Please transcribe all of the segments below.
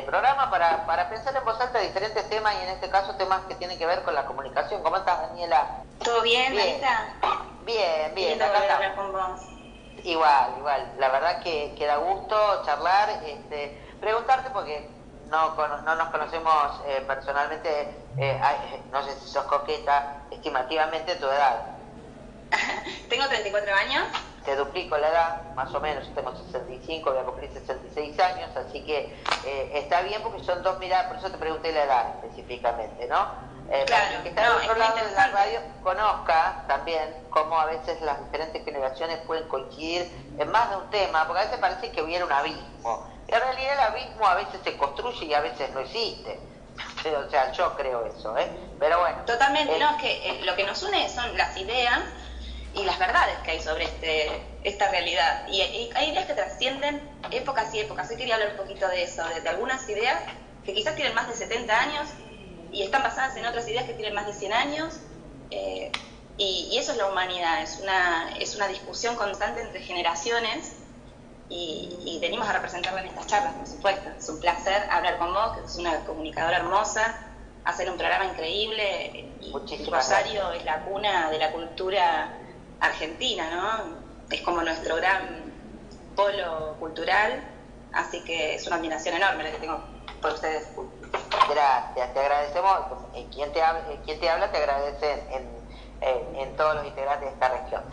programa para pensar en voz alta diferentes temas y en este caso temas que tienen que ver con la comunicación. ¿Cómo estás, Daniela? ¿Todo bien, Marita? Bien, acá estamos. Hablar con vos. Igual, la verdad que da gusto charlar, preguntarte porque no nos conocemos personalmente, no sé si sos coqueta, estimativamente tu edad. Tengo 34 años. Te duplico la edad, más o menos, yo tengo 65, voy a cumplir 66 años, así que está bien porque son dos miradas, por eso te pregunté la edad específicamente, ¿no? Claro, para que está al otro lado de la radio conozca también cómo a veces las diferentes generaciones pueden coincidir en más de un tema, porque a veces parece que hubiera un abismo. En realidad el abismo a veces se construye y a veces no existe. O sea, yo creo eso, Pero bueno. Totalmente, no, es que lo que nos une son las ideas y las verdades que hay sobre esta realidad. Y hay ideas que trascienden épocas y épocas. Hoy quería hablar un poquito de eso, de algunas ideas que quizás tienen más de 70 años y están basadas en otras ideas que tienen más de 100 años. Y eso es la humanidad, es una discusión constante entre generaciones y venimos a representarla en estas charlas, por supuesto. Es un placer hablar con vos, que es una comunicadora hermosa, hacer un programa increíble. Y Rosario es la cuna de la cultura argentina, ¿no? Es como nuestro gran polo cultural, así que es una admiración enorme la que tengo por ustedes. Gracias, te agradecemos. Quien te habla te agradece en todos los integrantes de esta región.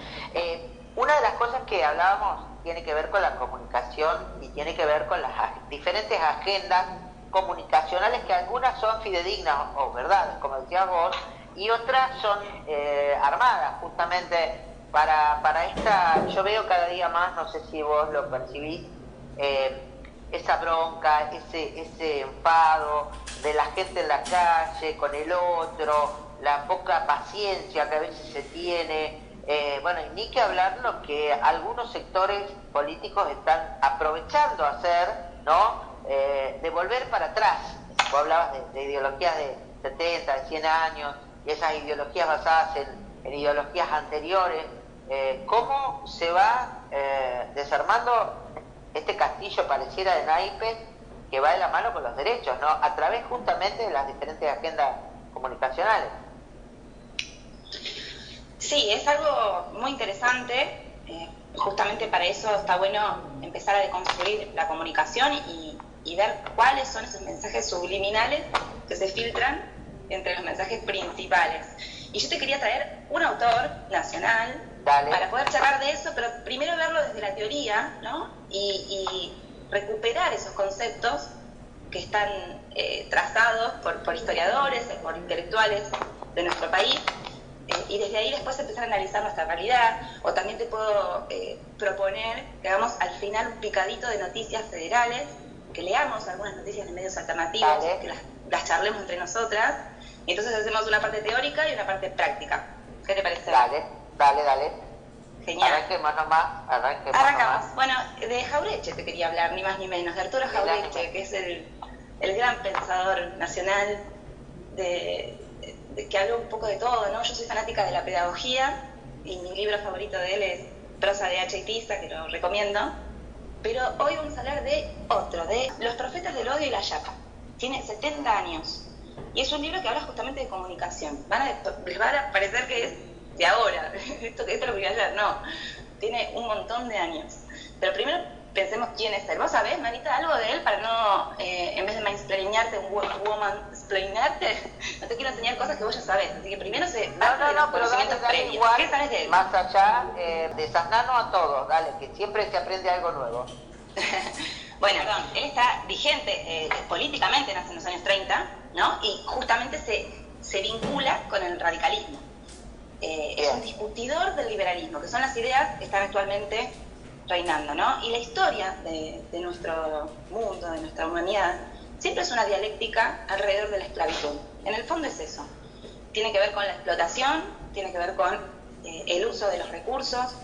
Una de las cosas que hablábamos tiene que ver con la comunicación y tiene que ver con las diferentes agendas comunicacionales, que algunas son fidedignas o verdades, como decías vos, y otras son armadas justamente para esta. Yo veo cada día más, no sé si vos lo percibís, esa bronca, ese enfado de la gente en la calle con el otro, la poca paciencia que a veces se tiene, bueno, y ni que hablar lo que algunos sectores políticos están aprovechando hacer, ¿no? De volver para atrás. Vos hablabas de ideologías de 70, de 100 años, y esas ideologías basadas en ideologías anteriores. ¿Cómo se va desarmando este castillo, pareciera, de naipes que va de la mano con los derechos, ¿no? A través justamente de las diferentes agendas comunicacionales? Sí, es algo muy interesante. Justamente para eso está bueno empezar a deconstruir la comunicación y ver cuáles son esos mensajes subliminales que se filtran entre los mensajes principales. Y yo te quería traer un autor nacional. Dale. Para poder charlar de eso, pero primero verlo desde la teoría, ¿no? Y recuperar esos conceptos que están trazados por historiadores, por intelectuales de nuestro país, y desde ahí después empezar a analizar nuestra realidad. O también te puedo proponer que hagamos al final un picadito de noticias federales, que leamos algunas noticias de medios alternativos, Dale. que las charlemos entre nosotras, y entonces hacemos una parte teórica y una parte práctica. ¿Qué te parece? Dale. Genial. Arranquemos nomás. Arrancamos. Bueno, de Jauretche te quería hablar, ni más ni menos, de Arturo Jauretche, que es el gran pensador nacional de que habló un poco de todo, ¿no? Yo soy fanática de la pedagogía y mi libro favorito de él es Prosa de H. Itiza, que lo recomiendo. Pero hoy vamos a hablar de otro, de Los profetas del odio y la yapa. Tiene 70 años y es un libro que habla justamente de comunicación. Les van a parecer que es de ahora, esto lo que ayer, no, tiene un montón de años. Pero primero pensemos quién es él. ¿Vos sabés, Marita, algo de él para no, en vez de mansplainarte, woman-splainarte? No te quiero enseñar cosas que vos ya sabés, así que primero No, pero dale igual, ¿Qué sabés de él? Más allá, desasnarnos a todos, dale, que siempre se aprende algo nuevo. Bueno, él está vigente políticamente en los años 30, ¿no? Y justamente se vincula con el radicalismo. Es un discutidor del liberalismo, que son las ideas que están actualmente reinando, ¿no? Y la historia de nuestro mundo, de nuestra humanidad, siempre es una dialéctica alrededor de la esclavitud. En el fondo es eso. Tiene que ver con la explotación, tiene que ver con el uso de los recursos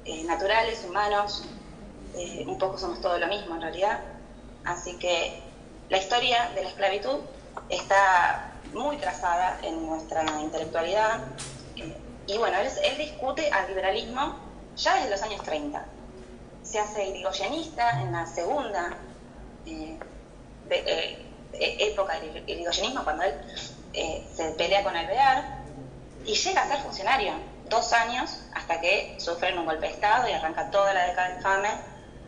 naturales, humanos. Un poco somos todo lo mismo en realidad. Así que la historia de la esclavitud está muy trazada en nuestra intelectualidad. Y bueno, él discute al liberalismo ya desde los años 30. Se hace irigoyenista en la segunda del irigoyenismo cuando él se pelea con Alvear y llega a ser funcionario 2 años hasta que sufren un golpe de Estado y arranca toda la década infame,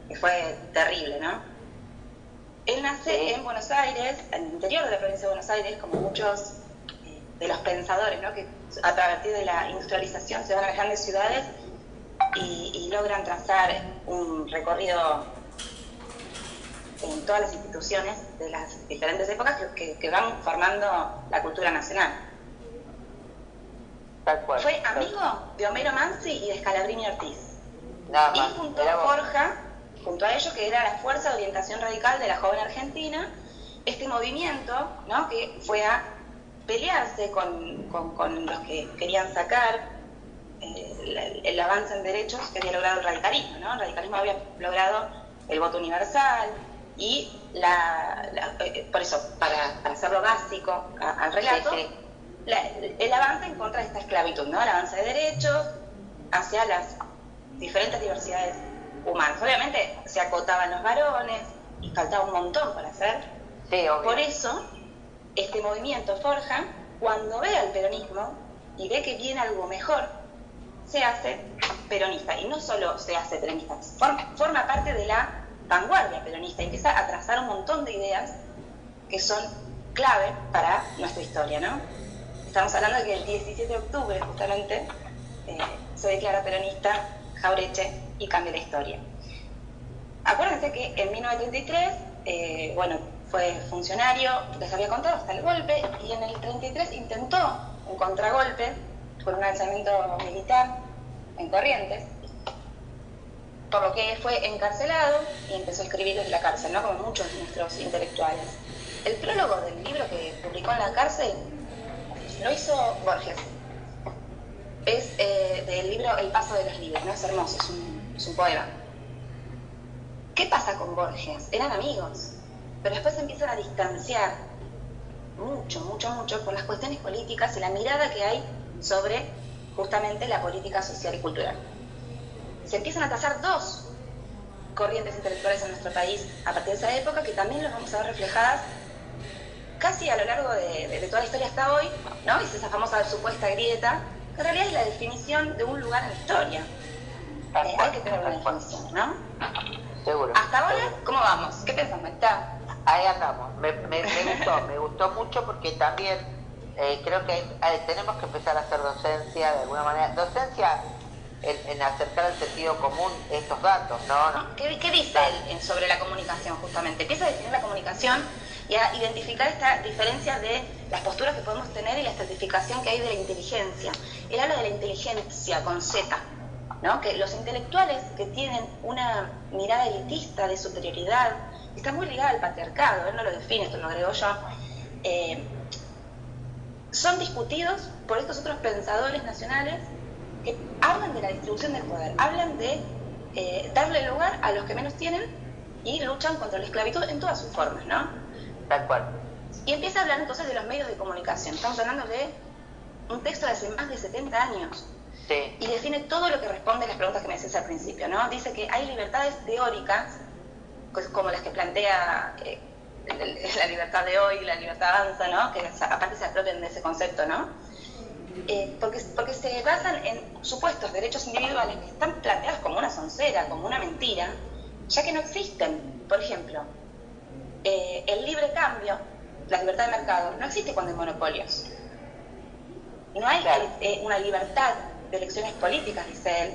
que fue terrible, ¿no? Él nace en Buenos Aires, en el interior de la provincia de Buenos Aires, como muchos de los pensadores, ¿no? Que a partir de la industrialización se van a las grandes ciudades y logran trazar un recorrido en todas las instituciones de las diferentes épocas que van formando la cultura nacional. Tal cual. Fue amigo de Homero Mansi y de Scalabrini Ortiz. Nada más. Y junto a Forja, junto a ellos, que era la Fuerza de Orientación Radical de la Joven Argentina, este movimiento, ¿no? Que fue a pelearse con los que querían sacar el avance en derechos que había logrado el radicalismo, ¿no? El radicalismo había logrado el voto universal y por eso, para hacerlo básico al relato, sí. El avance en contra de esta esclavitud, ¿no? El avance de derechos hacia las diferentes diversidades humanas. Obviamente se acotaban los varones y faltaba un montón por hacer. Sí, obvio. Por eso, este movimiento Forja, cuando ve al peronismo y ve que viene algo mejor, se hace peronista. Y no solo se hace peronista, forma parte de la vanguardia peronista y empieza a trazar un montón de ideas que son clave para nuestra historia, ¿no? Estamos hablando de que el 17 de octubre, justamente, se declara peronista Jauretche y cambia la historia. Acuérdense que en 1933, fue funcionario, les había contado, hasta el golpe, y en el 33 intentó un contragolpe por un alzamiento militar en Corrientes, por lo que fue encarcelado y empezó a escribir desde la cárcel, ¿no? Como muchos de nuestros intelectuales. El prólogo del libro que publicó en la cárcel lo hizo Borges. Es del libro El paso de los libros, ¿no? Es hermoso, es un poema. ¿Qué pasa con Borges? Eran amigos, pero después se empiezan a distanciar mucho por las cuestiones políticas y la mirada que hay sobre justamente la política social y cultural. Se empiezan a trazar 2 corrientes intelectuales en nuestro país a partir de esa época, que también los vamos a ver reflejadas casi a lo largo de toda la historia hasta hoy, ¿no? Es esa famosa supuesta grieta, que en realidad es la definición de un lugar en la historia. Hay que tener una definición, ¿no? Seguro. Hasta ahora, ¿cómo vamos? ¿Qué pensamos? Ahí andamos. Me gustó mucho porque también creo que tenemos que empezar a hacer docencia de alguna manera. Docencia en acercar al sentido común estos datos, ¿no? ¿Qué dice él sobre la comunicación, justamente? Empieza a definir la comunicación y a identificar esta diferencia de las posturas que podemos tener y la estratificación que hay de la inteligencia. Él habla de la inteligencia con Z, ¿no? Que los intelectuales que tienen una mirada elitista de superioridad, está muy ligada al patriarcado, él no lo define, esto lo agrego yo, son discutidos por estos otros pensadores nacionales que hablan de la distribución del poder, hablan de darle lugar a los que menos tienen y luchan contra la esclavitud en todas sus formas, ¿no? Tal cual. Y empieza a hablar entonces de los medios de comunicación. Estamos hablando de un texto de hace más de 70 años. Sí. Y define todo lo que responde a las preguntas que me hacías al principio, ¿no? Dice que hay libertades teóricas, pues, como las que plantea la libertad de hoy, la libertad avanza, ¿no? Que aparte se apropian de ese concepto, ¿no? Porque se basan en supuestos derechos individuales que están planteados como una soncera, como una mentira, ya que no existen. Por ejemplo, el libre cambio, la libertad de mercado, no existe cuando hay monopolios. No hay una libertad de elecciones políticas, dice él,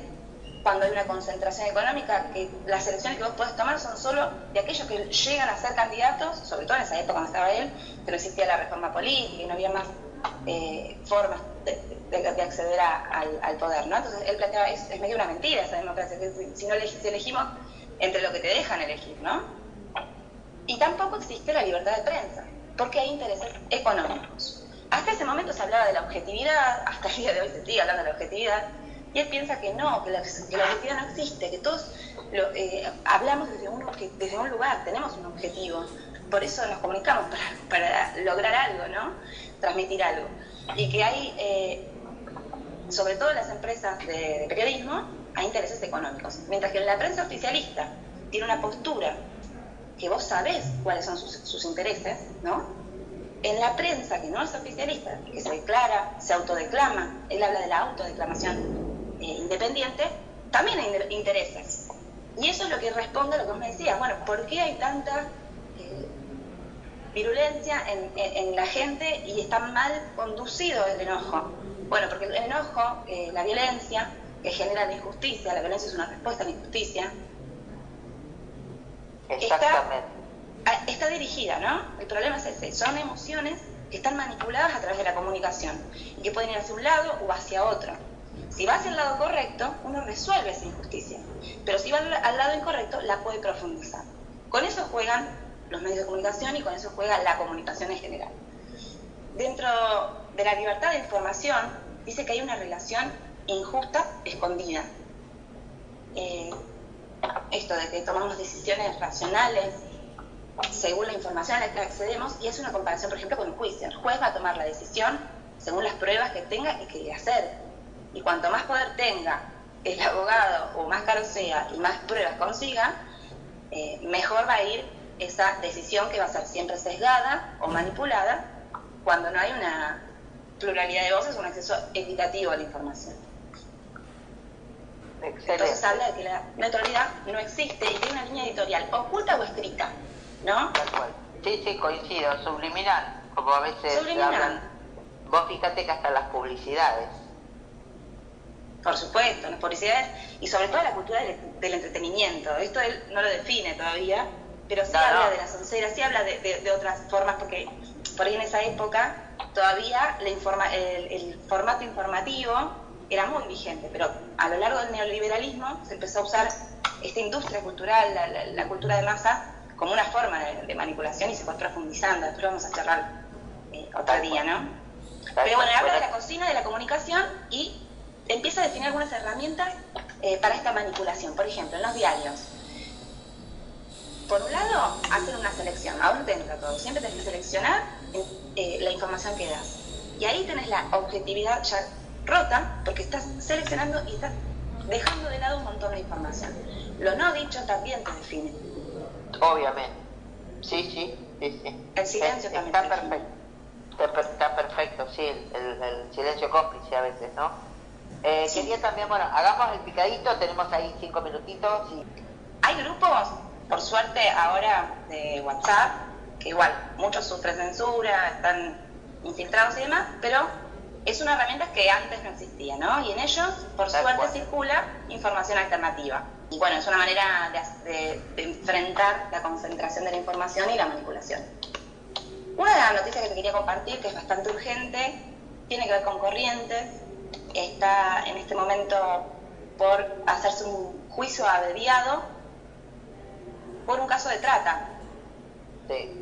cuando hay una concentración económica, que las elecciones que vos podés tomar son solo de aquellos que llegan a ser candidatos, sobre todo en esa época cuando estaba él, que no existía la reforma política y no había más formas de acceder al poder, ¿no? Entonces él planteaba, es medio una mentira esa democracia, que si elegimos entre lo que te dejan elegir, ¿no? Y tampoco existe la libertad de prensa, porque hay intereses económicos. Hasta ese momento se hablaba de la objetividad, hasta el día de hoy se sigue hablando de la objetividad, y él piensa que no, que la objetividad no existe, que todos hablamos desde un lugar, tenemos un objetivo, por eso nos comunicamos, para lograr algo, ¿no? Transmitir algo. Y que hay, sobre todo en las empresas de periodismo, hay intereses económicos, mientras que en la prensa oficialista tiene una postura que vos sabés cuáles son sus intereses, ¿no? en la prensa, que no es oficialista, que se declara, se autodeclama, él habla de la autodeclamación independiente, también hay intereses. Y eso es lo que responde a lo que vos me decías. Bueno, ¿por qué hay tanta virulencia en la gente y está mal conducido el enojo? Bueno, porque el enojo, la violencia, que genera la injusticia, la violencia es una respuesta a la injusticia. Exactamente. Está dirigida, ¿no? El problema es ese, son emociones que están manipuladas a través de la comunicación y que pueden ir hacia un lado o hacia otro. Si va hacia el lado correcto, uno resuelve esa injusticia, pero si va al lado incorrecto, la puede profundizar. Con eso juegan los medios de comunicación y con eso juega la comunicación en general. Dentro de la libertad de información, dice que hay una relación injusta escondida. Esto de que tomamos decisiones racionales según la información a la que accedemos, y es una comparación, por ejemplo, con un juicio. El juez va a tomar la decisión según las pruebas que tenga y que le hacer. Y cuanto más poder tenga el abogado, o más caro sea, y más pruebas consiga, mejor va a ir esa decisión, que va a ser siempre sesgada o manipulada cuando no hay una pluralidad de voces o un acceso equitativo a la información. Excelente. Entonces habla de que la neutralidad no existe y que hay una línea editorial oculta o escrita, ¿no? Tal cual. Sí, coincido. Subliminal, como a veces hablan. Vos fíjate que hasta las publicidades. Por supuesto, las publicidades y sobre todo la cultura del entretenimiento. Esto él no lo define todavía, pero sí habla de las onceras, sí habla de otras formas, porque por ahí en esa época todavía el formato informativo era muy vigente, pero a lo largo del neoliberalismo se empezó a usar esta industria cultural, la cultura de masa, como una forma de manipulación y se fue profundizando. Después vamos a charlar otro día, ¿no? Pero bueno, habla de la cocina, de la comunicación y empieza a definir algunas herramientas para esta manipulación. Por ejemplo, en los diarios. Por un lado, hacen una selección. Ahora no te entra todo. Siempre tenés que seleccionar la información que das. Y ahí tenés la objetividad ya rota, porque estás seleccionando y estás dejando de lado un montón de información. Lo no dicho también te define. Obviamente. Sí. El silencio también está perfecto. Está perfecto, sí, el silencio cómplice a veces, ¿no? Sí. Quería también, bueno, hagamos el picadito, tenemos ahí 5 minutitos. Hay grupos, por suerte ahora, de WhatsApp, que igual muchos sufren censura, están infiltrados y demás, pero es una herramienta que antes no existía, ¿no? Y en ellos, por suerte, circula información alternativa. Y bueno, es una manera de enfrentar la concentración de la información y la manipulación. Una de las noticias que te quería compartir, que es bastante urgente, tiene que ver con Corrientes. Está en este momento por hacerse un juicio abreviado por un caso de trata. Sí.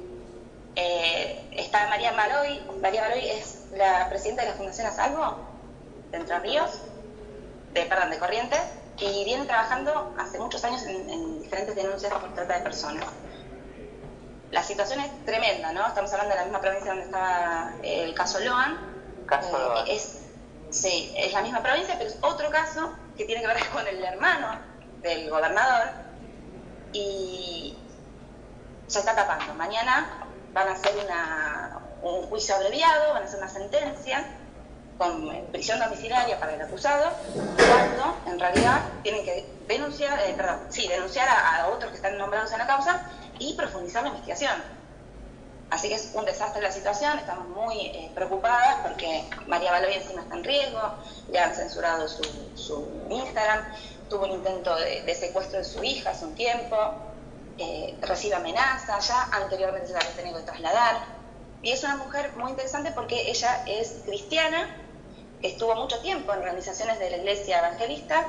Está María Maroy. María Maroy es la presidenta de la Fundación A Salvo de Entre Ríos, de Corrientes, y viene trabajando hace muchos años en diferentes denuncias por trata de personas. La situación es tremenda, ¿no? Estamos hablando de la misma provincia donde estaba el caso Loan. Sí, es la misma provincia, pero es otro caso que tiene que ver con el hermano del gobernador y se está tapando. Mañana van a hacer un juicio abreviado, van a hacer una sentencia con prisión domiciliaria para el acusado, cuando en realidad tienen que denunciar a otros que están nombrados en la causa y profundizar la investigación. Así que es un desastre la situación, estamos muy preocupadas porque María Baloy encima está en riesgo, le han censurado su Instagram, tuvo un intento de secuestro de su hija hace un tiempo, recibe amenazas, ya anteriormente se la había tenido que trasladar. Y es una mujer muy interesante porque ella es cristiana, estuvo mucho tiempo en organizaciones de la iglesia evangelista,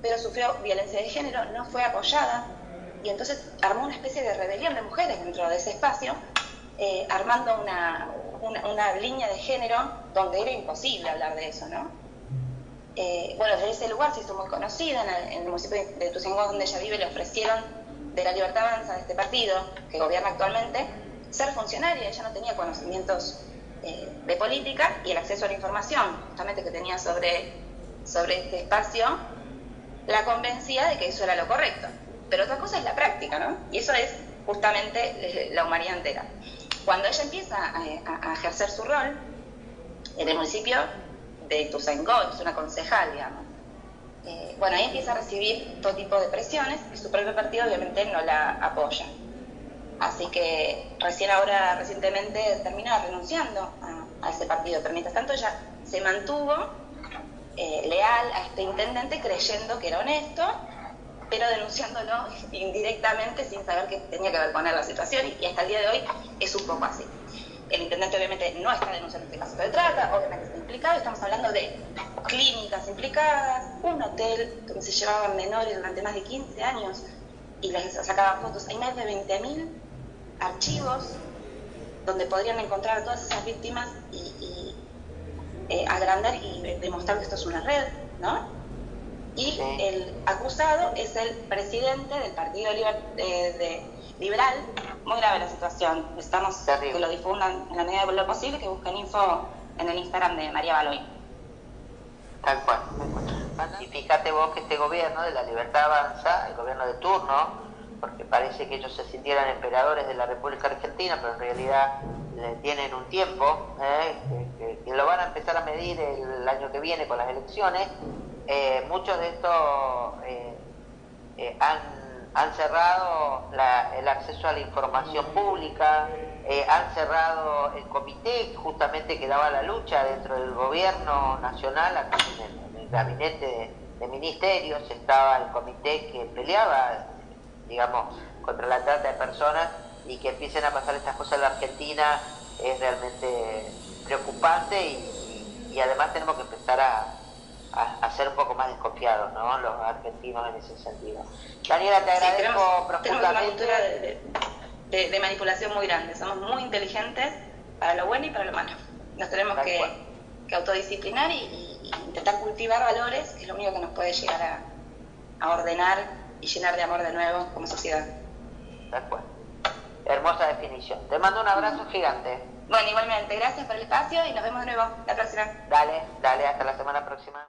pero sufrió violencia de género, no fue apoyada, y entonces armó una especie de rebelión de mujeres dentro de ese espacio, armando una línea de género donde era imposible hablar de eso, ¿no? Bueno, desde ese lugar se hizo muy conocida, en el municipio de Ituzaingó, donde ella vive, le ofrecieron de la Libertad Avanza, de este partido que gobierna actualmente, ser funcionaria. Ella no tenía conocimientos de política, y el acceso a la información justamente que tenía sobre este espacio la convencía de que eso era lo correcto. Pero otra cosa es la práctica, ¿no? Y eso es justamente la humanidad entera. cuando ella empieza a ejercer su rol en el municipio de Ituzaingó, es una concejal, digamos, bueno, ahí empieza a recibir todo tipo de presiones y su propio partido obviamente no la apoya. Así que recientemente termina renunciando a ese partido, pero mientras tanto ella se mantuvo leal a este intendente creyendo que era honesto, pero denunciándolo indirectamente sin saber que tenía que ver con él la situación, y hasta el día de hoy es un poco así. El intendente obviamente no está denunciando este caso de trata, obviamente está implicado, estamos hablando de clínicas implicadas, un hotel donde se llevaban menores durante más de 15 años y les sacaban fotos. Hay más de 20.000 archivos donde podrían encontrar a todas esas víctimas y agrandar y demostrar que esto es una red, ¿no? Y sí, el acusado es el presidente del Partido Liberal. Muy grave la situación. Necesitamos que lo difundan en la medida de lo posible, que busquen info en el Instagram de María Baloy. Tal cual. Y fíjate vos que este gobierno de la Libertad Avanza, el gobierno de turno, porque parece que ellos se sintieran emperadores de la República Argentina, pero en realidad tienen un tiempo, que lo van a empezar a medir el año que viene con las elecciones. Muchos de estos han cerrado el acceso a la información pública, han cerrado el comité justamente que daba la lucha dentro del gobierno nacional. Aquí en el gabinete de ministerios estaba el comité que peleaba, digamos, contra la trata de personas, y que empiecen a pasar estas cosas en la Argentina es realmente preocupante, y además tenemos que empezar a ser un poco más desconfiados, ¿no?, los argentinos en ese sentido. Daniela, te agradezco profundamente. Tenemos una cultura de manipulación muy grande, somos muy inteligentes para lo bueno y para lo malo. Nos tenemos que autodisciplinar y intentar cultivar valores, que es lo único que nos puede llegar a ordenar y llenar de amor de nuevo como sociedad. Tal cual. Hermosa definición. Te mando un abrazo gigante. Bueno, igualmente, gracias por el espacio y nos vemos de nuevo la próxima. Dale, hasta la semana próxima.